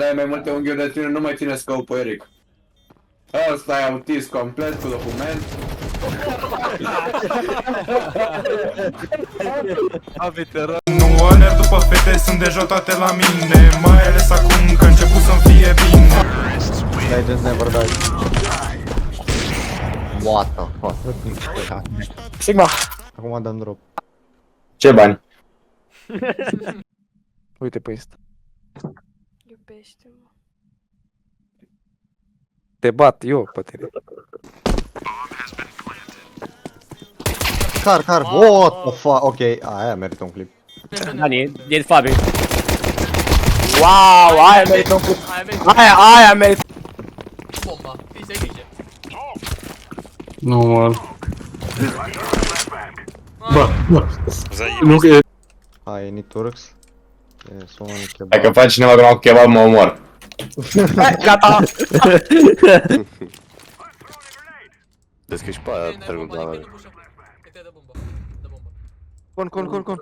Le-ai mai multe unghiuri de tine, nu mai ține scopul, Eric. Ăsta e autist complet cu document. Nu oner după fete, sunt deja toate la mine. Mai ales acum că început să-mi fie bine. Legends never die. What the fuck? Sigma! Acum dăm drop. Ce bani? Uite pe ăsta. Iubește-mă. Te bat eu pe tine. Car, what the fuck? Ok, aia merită un clip. Dani, e Fabi. Wow, aia merită un clip. Aia merită. Bomba, fiți ai grijă. Nu, mă. Bă, nu că e... Hai, need Turks. E someone kebab. Dacă faci cineva grama cu kebab, mă omor. Gata! Deschizi pe aia, Dă trăgând bomba, la nimeni nu pușă. Că te dă bomba. Dă bomba. Con. Aruncă,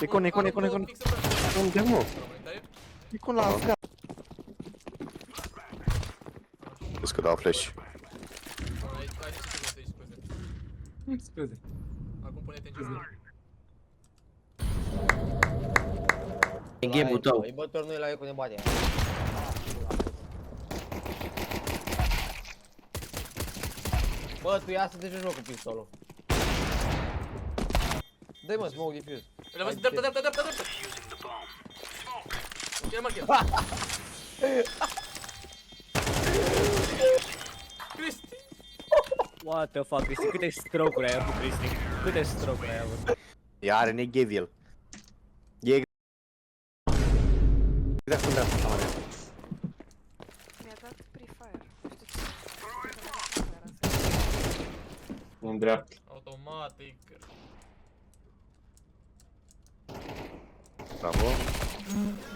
Icon. aruncă fix în față. unde, mă? Dai? Icon la astea. Vezi că dau flash. Ai ce scuze. Acum pune-te în jos. E game-ul tău. Îi băt pe noi la el cu ne bate. Bă, tu ia să te joci cu pistolul. Dă-i mă, smoke defuse. Le văd dreapta. Cine mă cheamă? Cristi! What the fuck, Cristi, câte stroke-uri ai avut, Cristi? Câte stroke-uri ai avut? Ea are negevil. E exact cum dreapta, mare. Mi-a dat Free Fire. În dreapta. Automatic. Bravo.